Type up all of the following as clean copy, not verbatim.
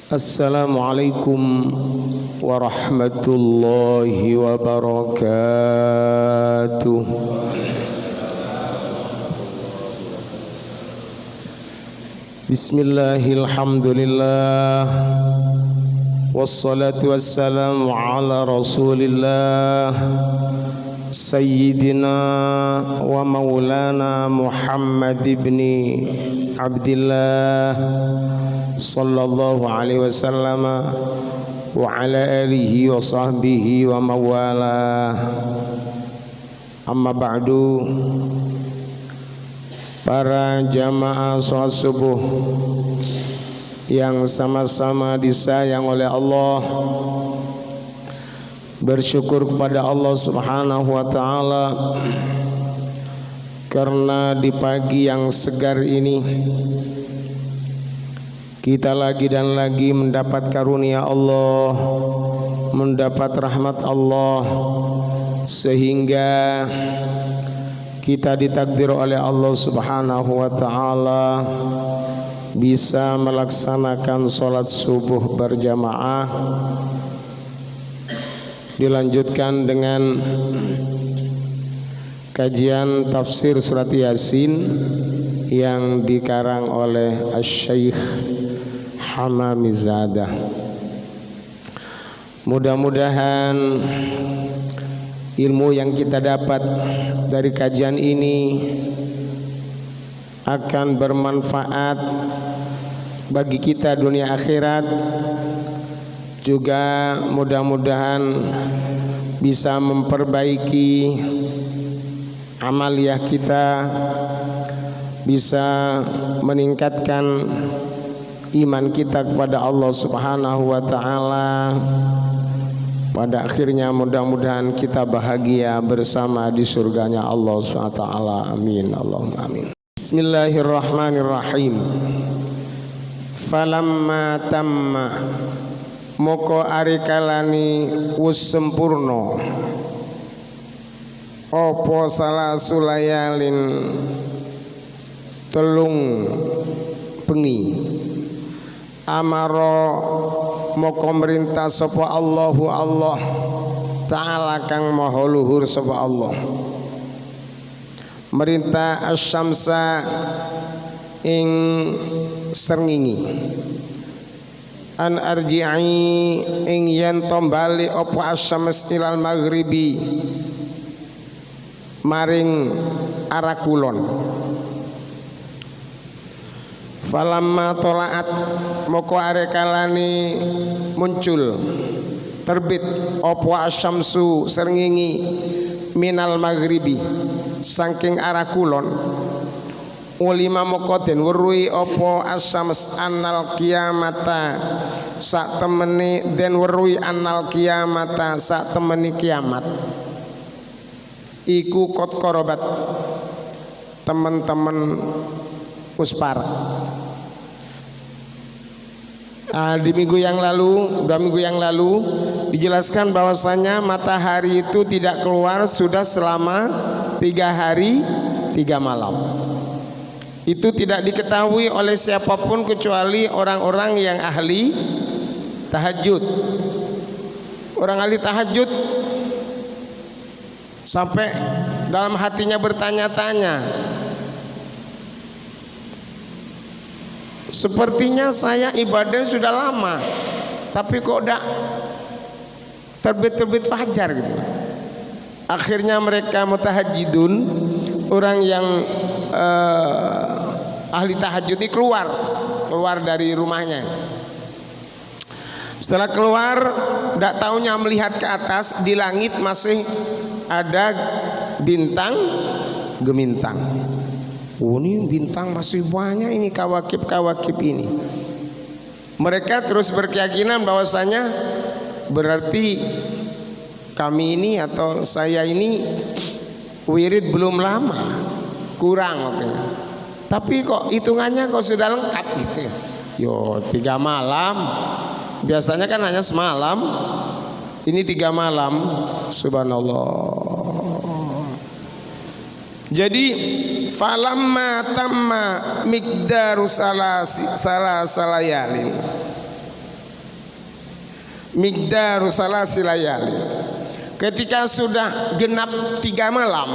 Assalamualaikum warahmatullahi wabarakatuh. Bismillahirrahmanirrahim. Wassalatu wassalamu ala rasulillah Sayyidina wa maulana Muhammad ibn Abdillah sallallahu alaihi wasallam wa ala alihi wa sahbihi wa mawala. Amma ba'du. Para jamaah sholat subuh yang sama-sama disayang oleh Allah, bersyukur kepada Allah Subhanahu wa taala karena di pagi yang segar ini kita lagi dan lagi mendapat karunia Allah, mendapat rahmat Allah, sehingga kita ditakdir oleh Allah Subhanahu wa taala bisa melaksanakan sholat subuh berjamaah. Dilanjutkan dengan kajian tafsir surat Yasin yang dikarang oleh Asy-Syaikh Hamamizadah. Mudah-mudahan ilmu yang kita dapat dari kajian ini akan bermanfaat bagi kita dunia akhirat. Juga mudah-mudahan bisa memperbaiki amaliyah kita, bisa meningkatkan iman kita kepada Allah Subhanahu wa taala. Pada akhirnya mudah-mudahan kita bahagia bersama di surganya Allah Subhanahu wa taala. Amin, Allahumma amin. Bismillahirrahmanirrahim. Falamma tamma, moko arikalani wus sempurna opo salah sulayalin telung bengi, amaro moko merintah sapa Allahu Allah taala kang maha luhur sapa Allah, merintah asyamsa ing srengenge, an arji'i ing yen tombali apa asyams ilal maghribi maring arah kulon. Falamma tolaat moko arekalani muncul terbit apa asyamsu srengenge minal maghribi saking arah kulon, ulima moko den weruhi apa asyams annal kiamata sak temeni den weruhi annal kiamata sak temeni kiamat iku kot korobat teman-teman uspar. Di minggu yang lalu, 2 minggu yang lalu dijelaskan bahwasanya matahari itu tidak keluar sudah selama 3 hari 3 malam. Itu tidak diketahui oleh siapapun kecuali orang-orang yang ahli tahajud. Orang ahli tahajud sampai dalam hatinya bertanya-tanya, sepertinya saya ibadah sudah lama, tapi kok udah terbit-terbit fajar gitu. Akhirnya mereka mutahajjidun, orang yang ahli tahajud ini keluar dari rumahnya. Setelah keluar, tidak taunya melihat ke atas, di langit masih ada bintang gemintang. Oh, ini bintang masih banyak, ini kawakib ini. Mereka terus berkeyakinan bahwasanya berarti kami ini atau saya ini wirid belum lama, kurang waktunya. Tapi kok hitungannya kok sudah lengkap gitu. Yo 3 malam, biasanya kan hanya semalam, ini 3 malam, subhanallah. Jadi falamma tamma miqdaru salayalin, miqdaru salasi layali. Ketika sudah genap 3 malam,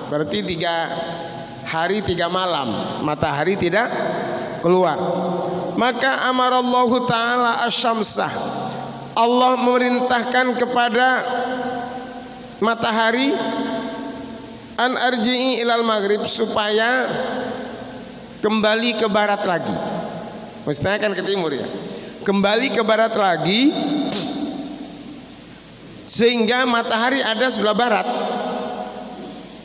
berarti 3 hari 3 malam matahari tidak keluar, maka amarallahu ta'ala asyamsah, Allah memerintahkan kepada matahari an arji'i ilal maghrib, supaya kembali ke barat lagi. Mestinya kan ke timur ya, kembali ke barat lagi, sehingga matahari ada sebelah barat.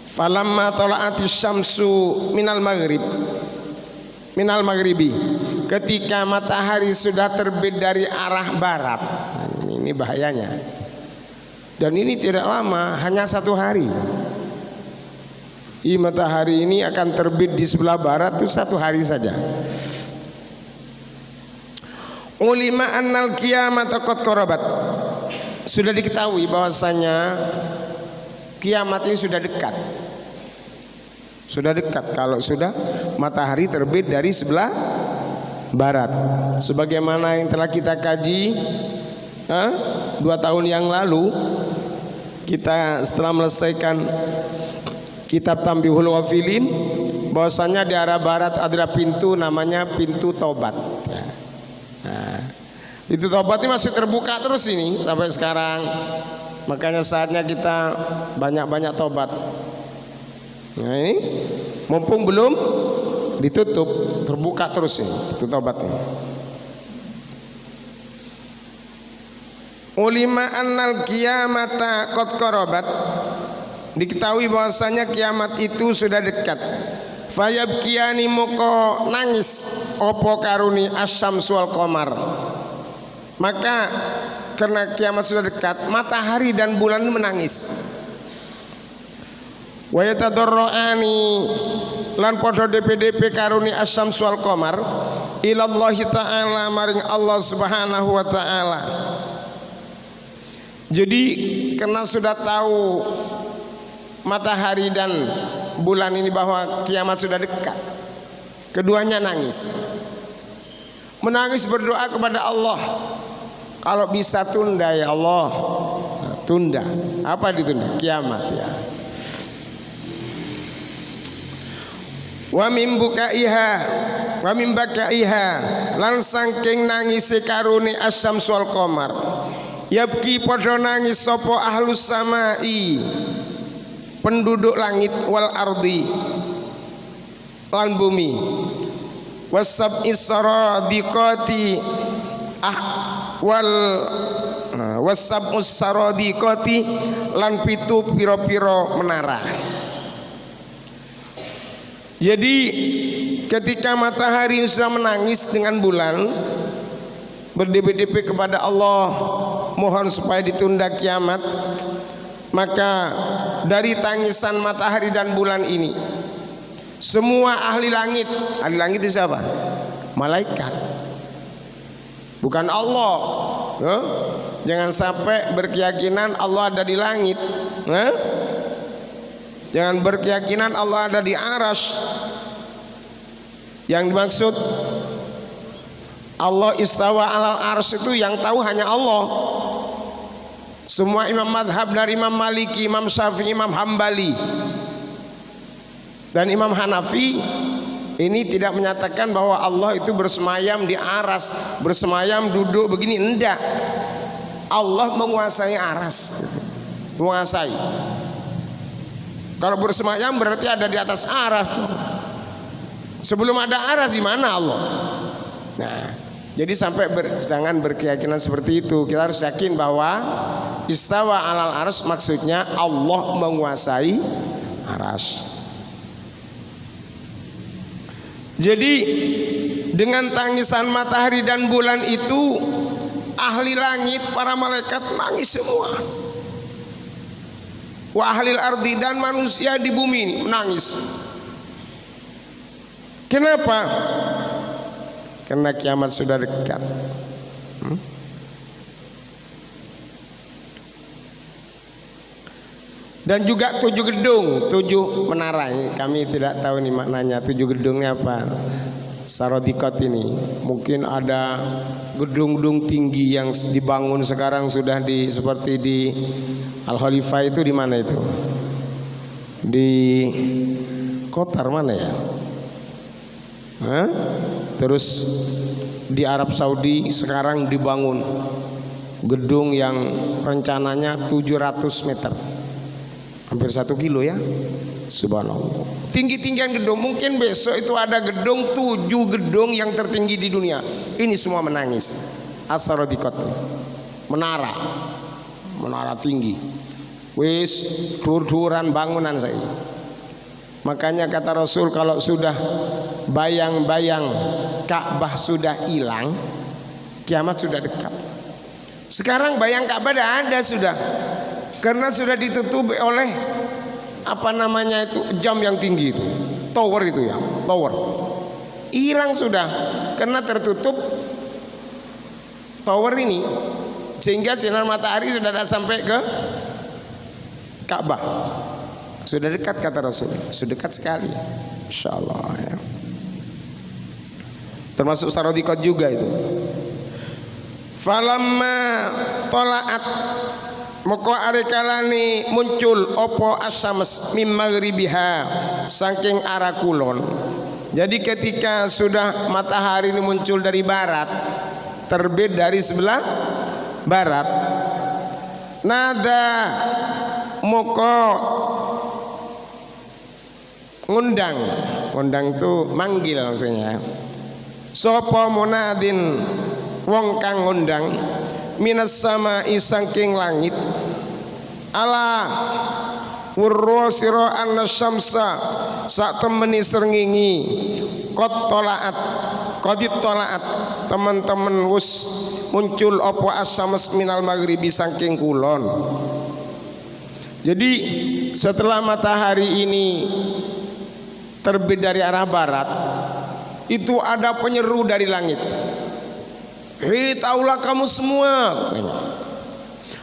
Falamma tala'atis syamsu minal maghribi, ketika matahari sudah terbit dari arah barat. Nah, ini bahayanya. Dan ini tidak lama, hanya 1 hari. Matahari ini akan terbit di sebelah barat itu 1 hari saja. Ulima annal qiyamata qad qarabat, sudah diketahui bahwasanya kiamat ini sudah dekat. Sudah dekat kalau sudah matahari terbit dari sebelah barat. Sebagaimana yang telah kita kaji 2 tahun yang lalu, kita setelah melesaikan kitab Tambihul Wafilin, bahwasanya di arah barat ada pintu namanya pintu Tobat. Nah, pintu Tobat ini masih terbuka terus ini sampai sekarang. Makanya saatnya kita banyak-banyak tobat. Nah, ini mumpung belum ditutup, terbuka terus ini pintu Tobat ini. Ulima annal qiyamata qad qarabat, diketahui bahwasanya kiamat itu sudah dekat. Fayabkiyani, moko nangis opo karuni asyamsu wal qamar, maka karena kiamat sudah dekat, matahari dan bulan menangis. Wa yatadarraani, lan padha DPDP karuni asyamsu wal qamar ilallahi ta'ala, maring Allah Subhanahu wa ta'ala. Jadi karena sudah tahu matahari dan bulan ini bahwa kiamat sudah dekat, keduanya nangis, menangis berdoa kepada Allah, kalau bisa tunda ya Allah. Tunda apa? Ditunda kiamat ya. Wa min bukaiha wa min bakaiha, lan saking nangise karuni asyamsu wal qamar, yabki padha nangis sapa ahlus samai, penduduk langit, wal ardi, lan bumi, wasab'is saradiqati wasab'us saradiqati, lan 7 piro-piro menara. Jadi ketika matahari sudah menangis dengan bulan, berdep-dep kepada Allah mohon supaya ditunda kiamat, maka dari tangisan matahari dan bulan ini, semua ahli langit itu siapa? Malaikat, bukan Allah. Jangan sampai berkeyakinan Allah ada di langit. Jangan berkeyakinan Allah ada di arsy. Yang dimaksud Allah istawa alal arsy itu yang tahu hanya Allah. Semua imam madhab dari Imam Maliki, Imam Syafi'i, Imam Hambali dan Imam Hanafi ini tidak menyatakan bahwa Allah itu bersemayam di aras, bersemayam duduk begini. Enggak. Allah menguasai aras, menguasai. Kalau bersemayam berarti ada di atas aras. Sebelum ada aras di mana Allah? Nah, jadi jangan berkeyakinan seperti itu. Kita harus yakin bahwa istawa alal arsy maksudnya Allah menguasai aras. Jadi dengan tangisan matahari dan bulan itu, ahli langit, para malaikat nangis semua. Wa ahlil ardi, dan manusia di bumi ini menangis. Kenapa? Karena kiamat sudah dekat. Dan juga 7 gedung, 7 menara. Kami tidak tahu nih maknanya 7 gedungnya apa. Sarodikot ini. Mungkin ada gedung-gedung tinggi yang dibangun sekarang sudah seperti di Al Khalifah itu, di mana itu? Di Qatar mana ya? Terus di Arab Saudi sekarang dibangun gedung yang rencananya 700 meter, hampir 1 kilo ya. Subhanallah, tinggi-tinggian gedung. Mungkin besok itu ada gedung 7 gedung yang tertinggi di dunia. Ini semua menangis. As-Sarodikot, menara tinggi, wis dur-duran bangunan saya. Makanya kata Rasul, kalau sudah bayang-bayang Ka'bah sudah hilang, kiamat sudah dekat. Sekarang bayang Ka'bah ada sudah, karena sudah ditutupi oleh apa namanya itu, jam yang tinggi itu, tower itu ya, tower hilang sudah karena tertutup tower ini, sehingga sinar matahari sudah tidak sampai ke Ka'bah. Sudah dekat kata Rasul, sudah dekat sekali, insyaallah ya. Termasuk Sarodikot juga itu. Falamma tolaat, moko arekalani muncul opo asyams mim maghribiha, saking arah kulon. Jadi ketika sudah matahari ini muncul dari barat, terbit dari sebelah barat, nada moko ngundang tuh manggil maksudnya. Sopo munadin, wong kang ngundang, minas sama isangking langit, ala wurro siro anna syamsa, sak temeni serngingi, kodit tolaat, teman-teman wus muncul opo asyams minal maghribi sangking kulon. Jadi setelah matahari ini terbit dari arah barat, itu ada penyeru dari langit. Hei, taulah kamu semua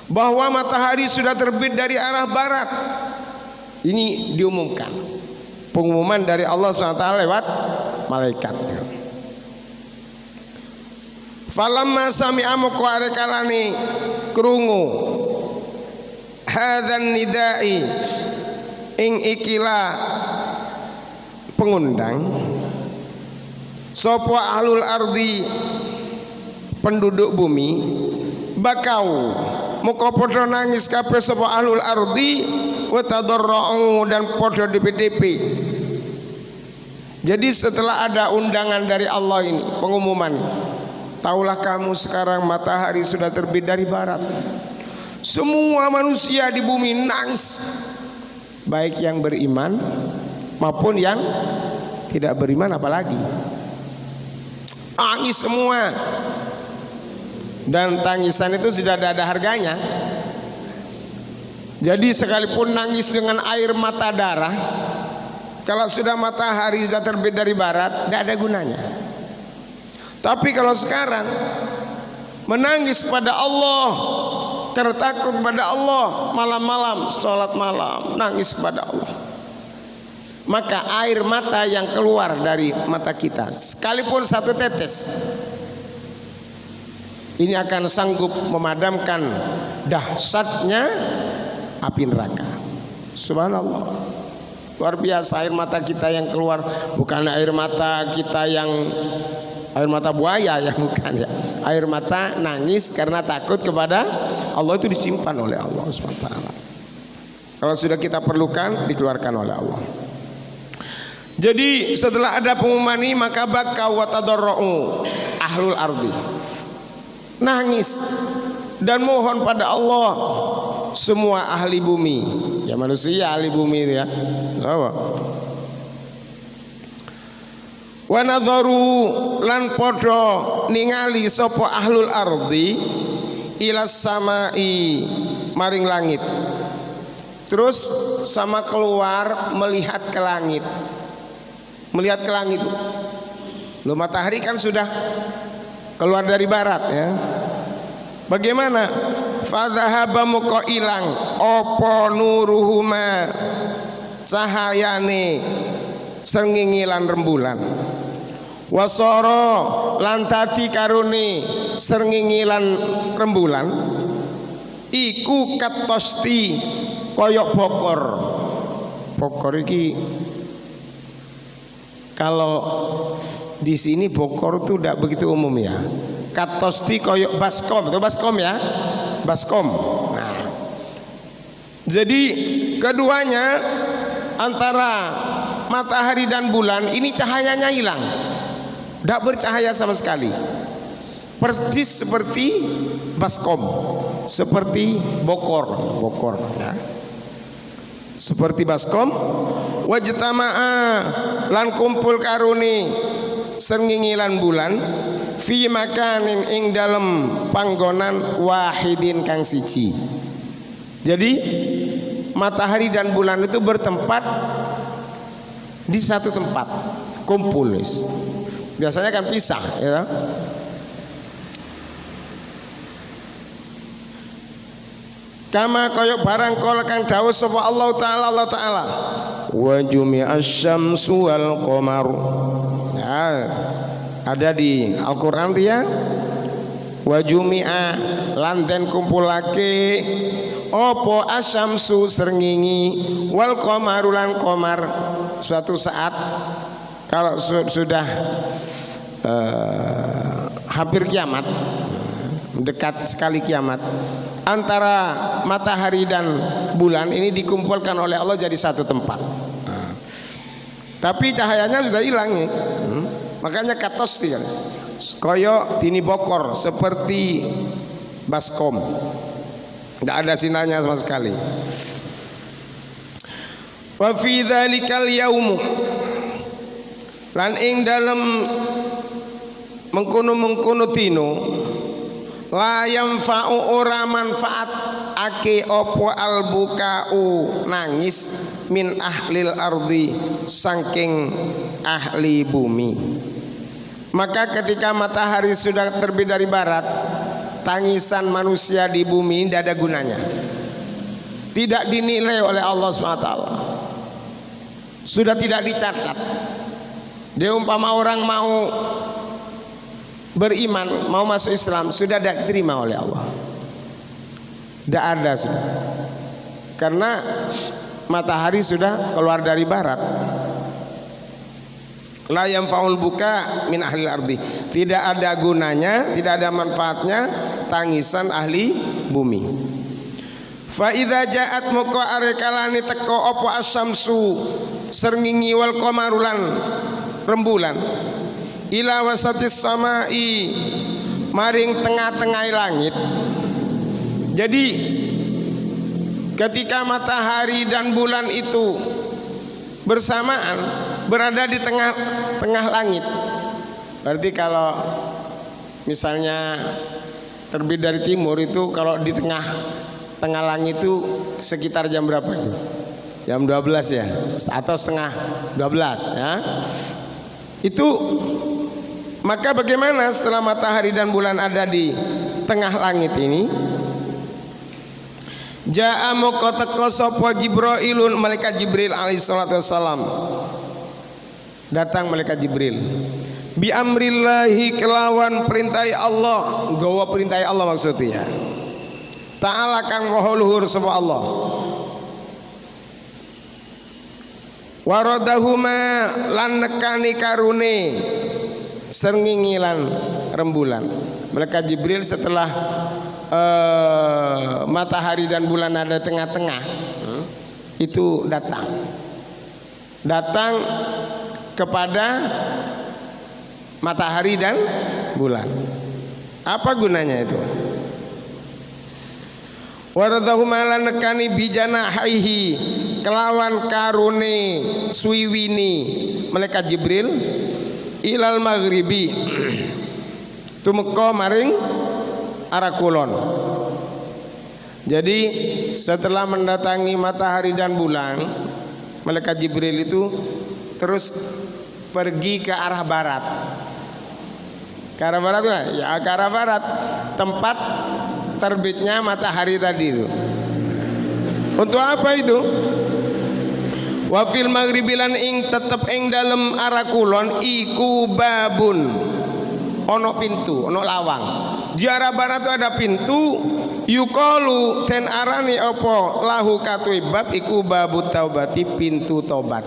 bahwa matahari sudah terbit dari arah barat. Ini diumumkan, pengumuman dari Allah SWT lewat malaikatnya. Falamma sami'a moko arekalani krungu hadzan nidai, ing ikilah pengundang, sopo ahlul ardi, penduduk bumi, bakau muka podo nangis kabeh sapa ahlul ardi, wa tadarra'u, dan podo DPDP. Jadi setelah ada undangan dari Allah ini, pengumuman, taulah kamu sekarang matahari sudah terbit dari barat. Semua manusia di bumi nangis, baik yang beriman maupun yang tidak beriman, apalagi nangis semua. Dan tangisan itu sudah ada harganya. Jadi sekalipun nangis dengan air mata darah, kalau sudah matahari sudah terbit dari barat, tidak ada gunanya. Tapi kalau sekarang menangis pada Allah, karena takut pada Allah, malam-malam sholat malam nangis pada Allah, maka air mata yang keluar dari mata kita, sekalipun satu tetes, ini akan sanggup memadamkan dahsyatnya api neraka. Subhanallah, luar biasa air mata kita yang keluar. Bukan air mata kita yang air mata buaya ya, bukan ya. Air mata nangis karena takut kepada Allah, itu disimpan oleh Allah SWT. Kalau sudah kita perlukan, dikeluarkan oleh Allah. Jadi setelah ada pengumuman ini, maka bakau wa tadarra'u ahlul ardi, nangis dan mohon pada Allah semua ahli bumi, ya manusia ahli bumi itu ya. Wa nadharu, lan podo ningali sopo ahlul ardi ilas samai, maring langit. Terus sama keluar melihat ke langit. Melihat ke langit. Loh, matahari kan sudah keluar dari barat ya. Bagaimana? Fadhahaba muka ilang opo nuruhuma, cahayane srengenge lan rembulan. wasoro lan tati karuni srengenge lan rembulan iku katosti koyok bokor. Bokor iki kalau di sini bokor tuh tidak begitu umum ya. Katosti koyok baskom, itu baskom ya, baskom. Nah, jadi keduanya antara matahari dan bulan ini cahayanya hilang, tidak bercahaya sama sekali, persis seperti baskom, seperti bokor, ya. Seperti baskom. Wajtama'a lan kumpul karuni srengenge lan bulan fi makanin ing dalem panggonan wahidin kang siji. Jadi matahari dan bulan itu bertempat di satu tempat, kumpul. Biasanya kan pisah ya. Kama koyok barang kol kang dawuh sapa Allah Ta'ala wa jumi'asy syamsu wal qamar. Ya, ada di Al-Qur'an ya. Wa jumi'a lan den kumpulake opo asyamsu srengenge wal qamaru lan qamar. Suatu saat kalau sudah hampir kiamat, dekat sekali kiamat, antara matahari dan bulan ini dikumpulkan oleh Allah jadi satu tempat. Tapi cahayanya sudah hilang nih. Makanya katos dia koyo dini bokor seperti baskom, tidak ada sinarnya sama sekali. Wa fi dzalikal yaum lan ing dalem mengkono tino la yanfa'u ora manfaat ake opo albukau nangis min ahlil ardi saking ahli bumi. Maka ketika matahari sudah terbit dari barat, tangisan manusia di bumi tidak ada gunanya, tidak dinilai oleh Allah SWT, sudah tidak dicatat. Dia umpama orang mau beriman, mau masuk Islam, sudah tidak diterima oleh Allah, tidak ada sudah, karena matahari sudah keluar dari barat. La yanfa'ul buka min ahli ardi, tidak ada gunanya, tidak ada manfaatnya tangisan ahli bumi. Fa idza ja'at muqa arekalani teko apa asyamsu srengenge wal qamarulan rembulan ila wasatis samai maring tengah-tengah langit. Jadi ketika matahari dan bulan itu bersamaan berada di tengah-tengah langit, berarti kalau misalnya terbit dari timur itu, kalau di tengah langit itu sekitar jam berapa itu? Jam 12 ya, atau setengah 12 ya. Itu maka bagaimana setelah matahari dan bulan ada di tengah langit ini? Ja'a muqataka sapa Jibrailun, malaikat Jibril alaihi salatu wassalam. Datang malaikat Jibril bi amrillahi kelawan perintai Allah, gawa perintai Allah maksudnya. Ta'ala kang maha luhur sapa Allah. Waradahuma lan nekani karune srengenge lan rembulan. Malaikat Jibril setelah matahari dan bulan ada tengah-tengah itu datang kepada matahari dan bulan. Apa gunanya itu? Waradahuma lan nekani bijanahaihi kelawan karune suwiwini malaikat Jibril ilal maghribi tumeka maring arah kulon. Jadi setelah mendatangi matahari dan bulan, malaikat Jibril itu terus pergi ke arah barat. Ke arah barat ya, ke arah barat tempat terbitnya matahari tadi itu. Untuk apa itu? Wa fil maghribi lan ing tetep ing dalem arah kulon iku babun, ono pintu, ono lawang. Di arah barat itu ada pintu, yuqalu ten arani apa lahu katui bab iku babut taubati, pintu tobat.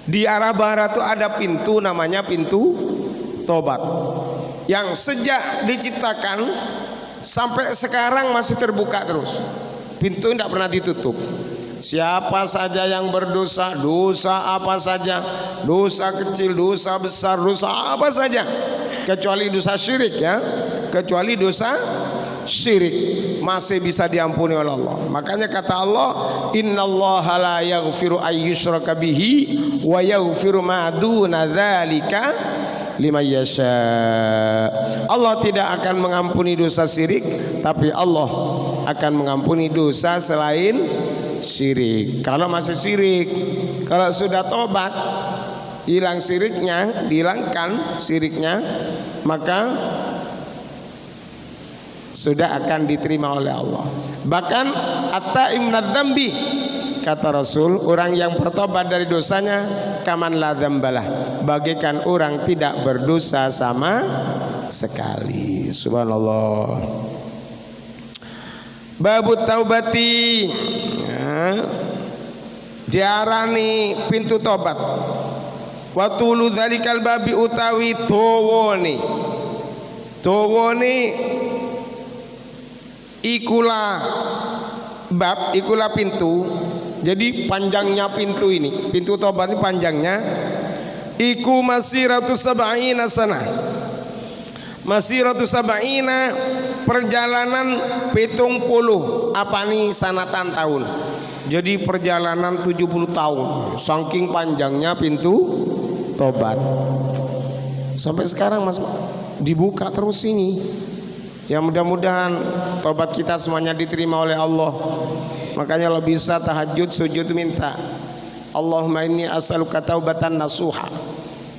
Di arah barat itu ada pintu namanya pintu tobat, yang sejak diciptakan sampai sekarang masih terbuka terus. Pintu tidak pernah ditutup. Siapa saja yang berdosa, dosa apa saja, dosa kecil, dosa besar, dosa apa saja, kecuali dosa syirik ya, kecuali dosa syirik masih bisa diampuni oleh Allah. Makanya kata Allah, innallaha la yaghfiru ayyushraka bihi wa yaghfiru ma duna dzalika liman yasha. Allah tidak akan mengampuni dosa syirik, tapi Allah akan mengampuni dosa selain syirik. Kalau masih syirik, kalau sudah tobat, hilang syiriknya, dihilangkan syiriknya, maka sudah akan diterima oleh Allah. Bahkan at-taim minadz-dzambi, kata Rasul, orang yang bertobat dari dosanya kaman la dzambalah, bagaikan orang tidak berdosa sama sekali. Subhanallah. Babut taubati ya, diarani pintu tobat. Wa tulu dzalikal babi utawi towone, towone ikulah bab, ikulah pintu. Jadi panjangnya pintu ini, pintu tobat ini panjangnya iku masiratu sab'ina sanah, masiratu sab'ina, perjalanan 70 apa nih sanatan tahun. Jadi perjalanan 70 tahun, saking panjangnya pintu tobat. Sampai sekarang Mas dibuka terus ini. Ya mudah-mudahan tobat kita semuanya diterima oleh Allah. Makanya lo bisa tahajud sujud minta, Allahumma inni as'aluka taubatan nasuha.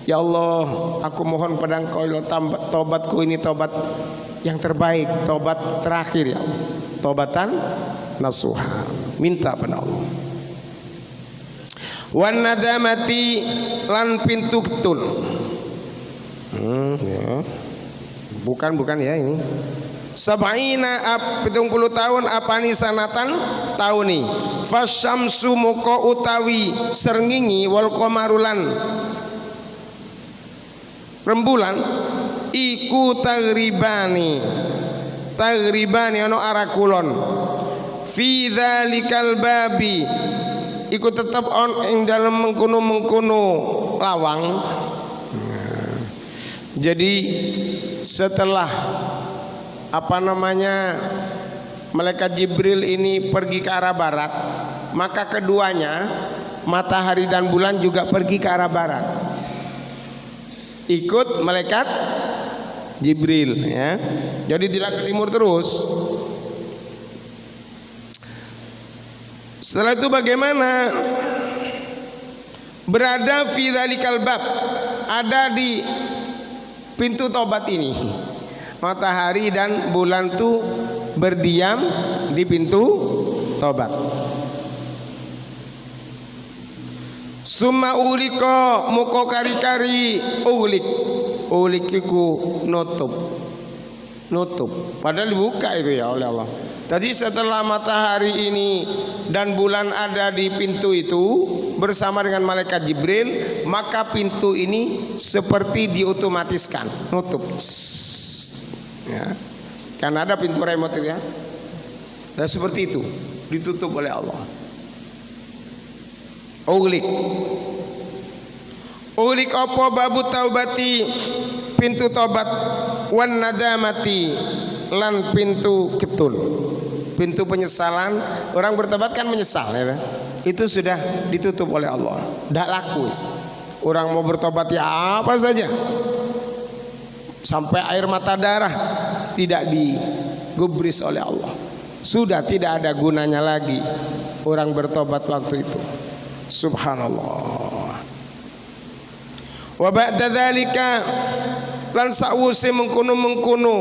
Ya Allah, aku mohon pada Engkau tobatku ini tobat yang terbaik, tobat terakhir ya Allah, tobatan nasuha. Minta pada Allah. Wan nadamati lan pintu ketul. Ya. Bukan ya ini. Sab'ina 70 tahun apani sanatan tauni. Fasyamsu muko utawi serngingi wal qamarulan rembulan iku tagribani ono arah kulon. Fi dzalikal babi iku tetap on ing dalam mengkono lawang. Jadi setelah malaikat Jibril ini pergi ke arah barat, maka keduanya matahari dan bulan juga pergi ke arah barat, ikut malaikat Jibril ya. Jadi tidak ke timur terus. Setelah itu bagaimana? Berada fi dzalikal bab, ada di pintu tobat ini. Matahari dan bulan tuh berdiam di pintu tobat. Summa uliko muko kari-kari ulik iku nutup padahal dibuka itu ya oleh Allah. Tadi setelah matahari ini dan bulan ada di pintu itu bersama dengan malaikat Jibril, maka pintu ini seperti diotomatiskan nutup ya. Karena ada pintu remote itu ya. Dan seperti itu ditutup oleh Allah. Ulik apa babu taubati, pintu tobat, wan nadamati lan pintu ketul, pintu penyesalan. Orang bertobat kan menyesal ya. Itu sudah ditutup oleh Allah. Tidak laku. Orang mau bertobat ya apa saja, sampai air mata darah tidak digubris oleh Allah. Sudah tidak ada gunanya lagi orang bertobat waktu itu. Subhanallah. Wa ba'da dzalika lan sa'wuse mengkono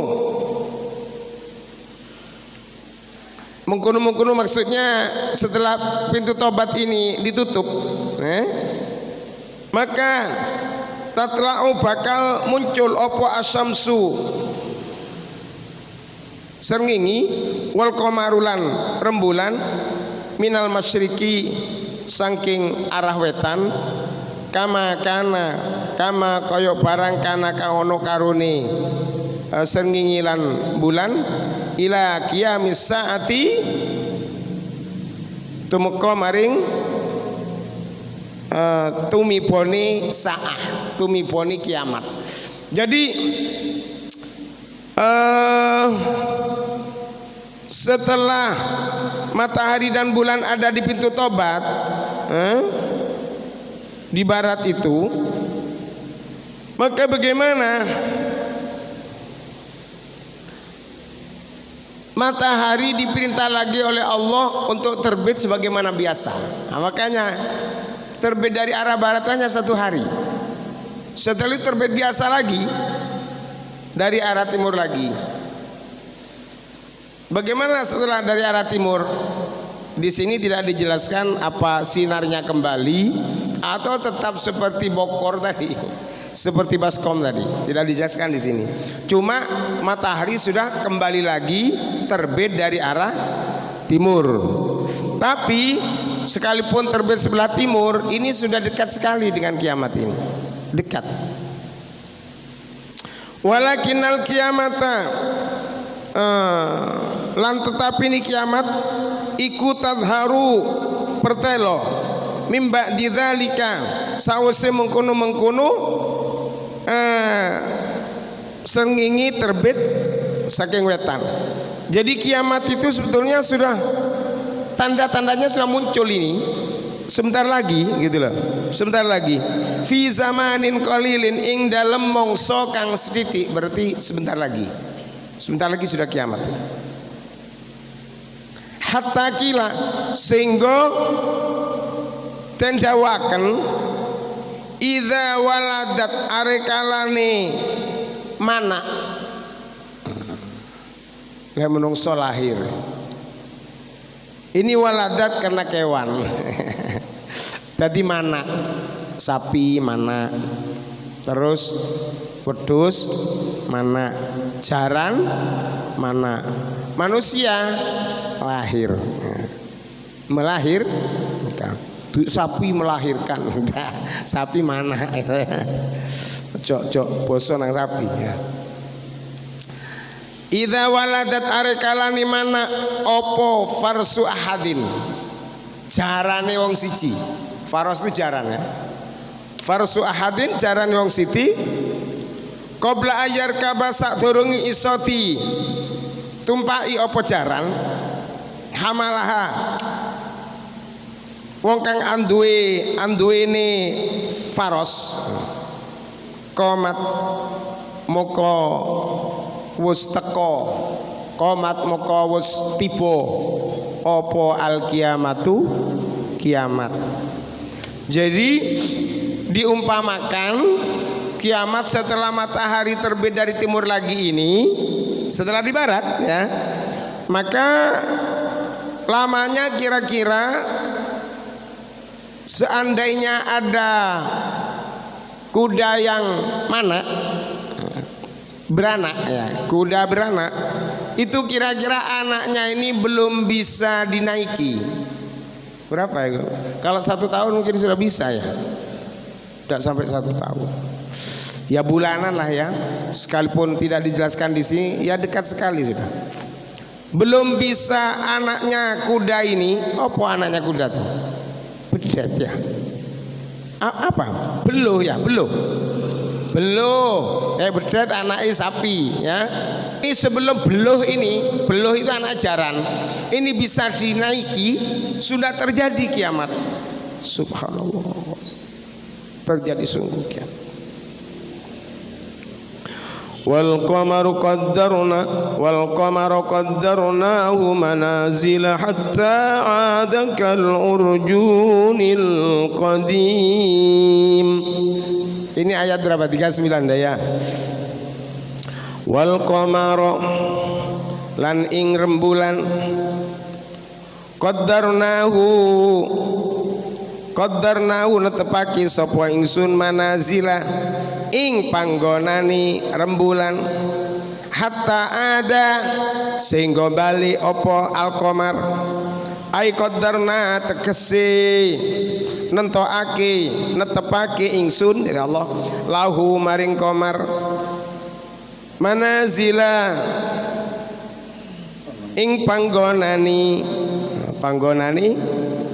Mengkono-mengkono maksudnya setelah pintu tobat ini ditutup, maka tatla'u bakal muncul opo asyamsu srengenge wal qamarulan rembulan minal masyriqi saking arah wetan kama kaya barang kana kang ono karone srengenge lan bulan ila qiyamis saati tumeka maring tumipone saah, tumipone kiamat. Jadi setelah matahari dan bulan ada di pintu tobat di barat itu, maka bagaimana matahari diperintah lagi oleh Allah untuk terbit sebagaimana biasa. Nah, makanya terbit dari arah barat hanya 1 hari. Setelah itu terbit biasa lagi dari arah timur lagi. Bagaimana setelah dari arah timur? Di sini tidak dijelaskan apa sinarnya kembali atau tetap seperti bokor tadi, seperti baskom tadi. Tidak dijelaskan di sini. Cuma matahari sudah kembali lagi terbit dari arah timur. Tapi sekalipun terbit sebelah timur, ini sudah dekat sekali dengan kiamat ini. Dekat. Walakinnal kiamata lan tetapi ini kiamat iku tadharu pertelo mimba didzalika sawise mengkono-mengkono srengenge terbit saking wetan. Jadi kiamat itu sebetulnya sudah tanda-tandanya sudah muncul ini sebentar lagi gitu loh. Sebentar lagi. Fi zamanin qalilin ing dalem mangsa kang sithik, berarti sebentar lagi. Sebentar lagi sudah kiamat. Hatta kila sehingga tendawaken idza waladat arekalane mana lek menungso lahir. Ini waladat karena kewan. Tadi mana sapi mana, terus wedhus mana, jaran mana, manusia lahir, sapi melahirkan, sapi mana? Cok boso nang sapi. Idza waladat arekalani mana opo farsu ahadin, jarane wong siji. Faros itu jaran ya. Farsu ahadin jaran wong siti qabla ayar kaba sadurunge isoti tumpai apa jaran hamalaha wong kang anduwene faros qomat moko wis teka qomat moko wis tiba apa al kiamatu kiamat. Jadi diumpamakan kiamat setelah matahari terbit dari timur lagi ini, setelah di barat ya, maka lamanya kira-kira seandainya ada kuda yang mana beranak ya, kuda beranak itu kira-kira anaknya ini belum bisa dinaiki. Berapa ya? Kalau 1 tahun mungkin sudah bisa ya. Tidak sampai 1 tahun. Ya bulanan lah ya. Sekalipun tidak dijelaskan di sini, ya dekat sekali sudah. Belum bisa anaknya kuda ini. Apa anaknya kuda tuh? Bedet ya. Apa? Beluh ya, beluh. Beluh. Bedet anaknya sapi ya. Ini sebelum beluh ini, beluh itu anak jaran. Ini bisa dinaiki, sudah terjadi kiamat. Subhanallah. Terjadi sungguh kiamat. Wal qamaru qaddarnahu manazila hatta 'ada kal urjunil qadim. Ini ayat berapa? 39 ya. Wal qamaru lan ing rembulan qaddarnahu netepake sapa ingsun manazila ing panggonane rembulan hatta ada sehingga bali apa al-qamar ai qaddarna tegese nentokake netepake ingsun dari Allah lahu maring qamar manazila ing panggonani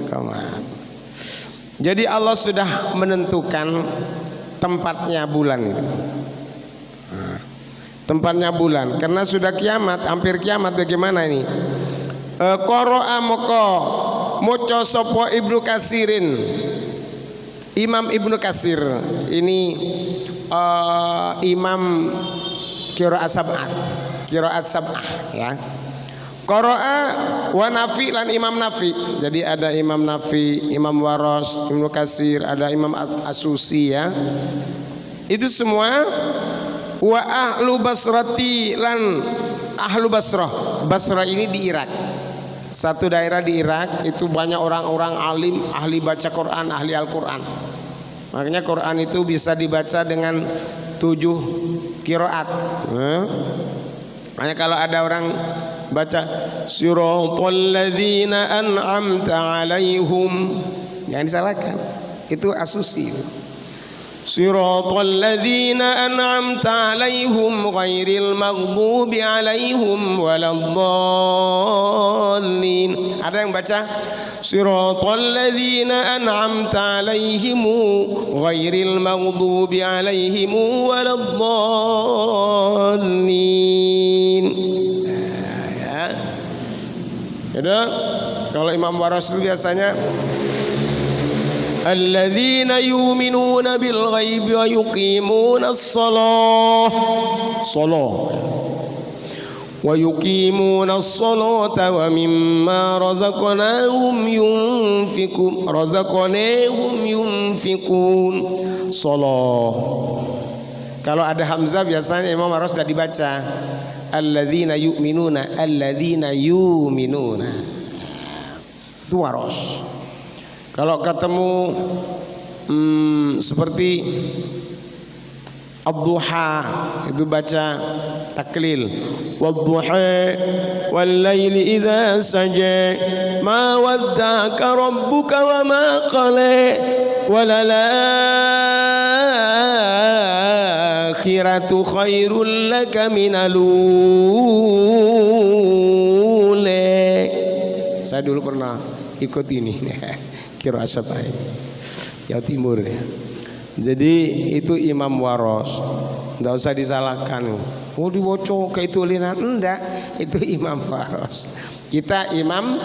qamar. Jadi Allah sudah menentukan tempatnya bulan itu. Tempatnya bulan karena sudah kiamat, hampir kiamat. Bagaimana ini? Qara'a moko maca sapa Ibnu Katsirin, Imam Ibnu Katsir ini imam qiraat sab'ah ya. Qara'a wa Nafi lan Imam Nafi. Jadi ada Imam Nafi, Imam Waras, Ibnu Katsir, ada Imam As-Susi ya. Itu semua wa ahlu Basrati lan ahlu Basrah. Basrah ini di Irak. Satu daerah di Irak itu banyak orang-orang alim, ahli baca Quran, ahli Al-Quran. Makanya Quran itu bisa dibaca dengan 7 qiraat. Makanya kalau ada orang baca siratal ladzina an'amta 'alaihim, jangan disalahkan, itu As-Susi. Siratal ladzina an'amta 'alaihim ghairil maghdubi 'alaihim waladdallin. Ada yang baca siratal ladzina an'amta 'alaihim ghairil maghdubi 'alaihim waladdallin. Jadi kalau Imam Waras itu biasanya alladzina yu'minuna bil ghaibi wa yuqimuna as-shalah wa yuqimuna as-salata wa mimma razaqnahum yunfikun shalah. Kalau ada hamzah biasanya Imam Waras sudah dibaca alladzina yu'minuna itu Waras. Kalau ketemu seperti ad-duha itu baca taklil wad-duha wal laili idza saja ma waddaka rabbuka wa ma qala walal akhiratu khairul laka minal ula. Saya dulu pernah ikut ini qiraat sab'ah Jawa Timur ya. Jadi itu Imam Waras, enggak usah disalahkan. Oh diwoco kayak itu linan, enggak, itu Imam Waras. Kita Imam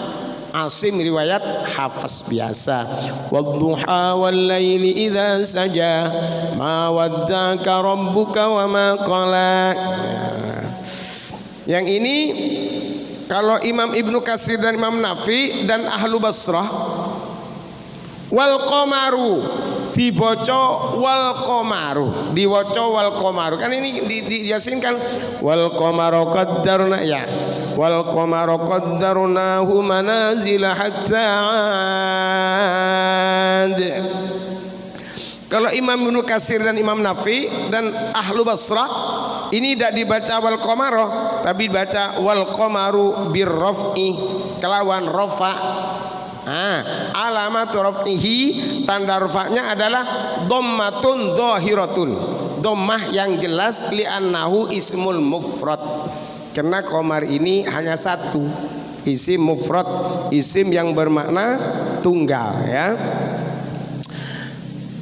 Asim riwayat hafaz biasa. Wadduha wal laili idza saja ma waddaka rabbuka wa ma qala. Yang ini kalau Imam Ibnu Katsir dan Imam Nafi dan ahlu Basrah wal qamaru dibaca wal qamaru, diwaca wal qamaru. Kan ini diyasinkan wal qamaru qaddarna ya. Wal qamaru qaddarnahu manazila hatta ad. Kalau Imam Ibnu Katsir dan Imam Nafi dan ahlu Basrah ini tidak dibaca wal qamaru, tapi dibaca wal qamaru birraf'i kelawan rafa. Alamat raf'ihi, tanda rafa'nya adalah dhammatun dhahiratun, dhammah yang jelas, li'annahu ismul mufrad, karena qamar ini hanya satu isim mufrad, isim yang bermakna tunggal ya.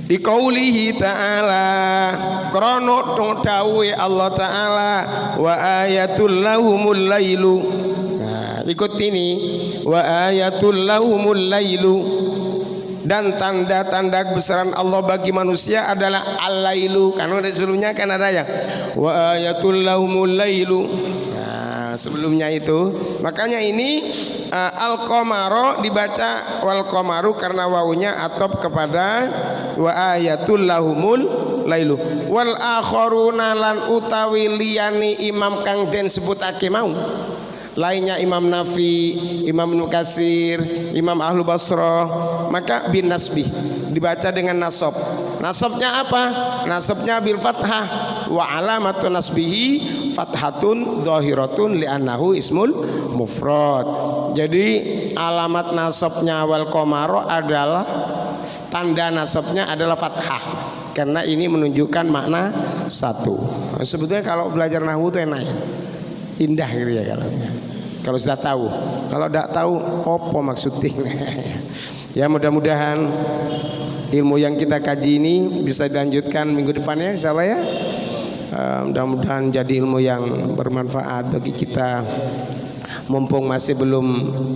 Di qaulihi ta'ala krono dawuhe Allah ta'ala wa ayatul lahumul lailu. Ikut ini wa ayatul lahumul lailu, dan tanda-tanda kebesaran Allah bagi manusia adalah al-lailu. Karena sebelumnya kan ada ya wa ayatul lahumul lailu. Nah, sebelumnya itu makanya ini al-qamaru dibaca wal qamaru karena wawunya atop kepada wa ayatul lahumul lailu. Wal akharuna lan utawi liyani imam kang den sebutake mau lainnya Imam Nafi, Imam Ibnu Katsir, Imam Ahlu Basrah, maka bin nasbi, dibaca dengan nasab. Nasabnya apa? Nasabnya bil fathah, wa alamatu nasbihi fathatun zahiratun li'annahu ismul mufrad. Jadi alamat nasabnya wal qamaro adalah, tanda nasabnya adalah fathah, karena ini menunjukkan makna satu. Sebetulnya kalau belajar nahwu itu enak, indah gitu ya kalau sudah tahu. Kalau tidak tahu apa maksudnya. Ya, mudah-mudahan ilmu yang kita kaji ini bisa dilanjutkan minggu depannya insyaallah ya. Mudah-mudahan jadi ilmu yang bermanfaat bagi kita. Mumpung masih belum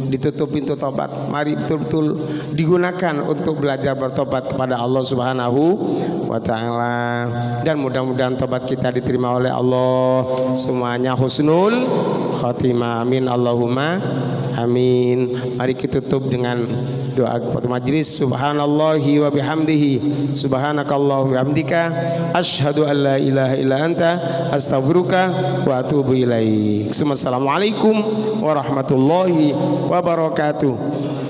ditutup pintu tobat, mari betul-betul digunakan untuk belajar bertobat kepada Allah Subhanahu wa taala, dan mudah-mudahan tobat kita diterima oleh Allah. Semuanya husnul khatimah, amin Allahumma amin. Mari kita tutup dengan doa kepada majelis. Subhanallahi wa bihamdihi, subhanakallahumma wa bihamdika, asyhadu an la ilaha illa anta, astaghfiruka wa atubu ilaik. Assalamualaikum warahmatullahi wabarakatuh.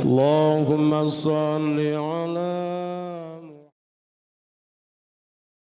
Allahumma shalli ala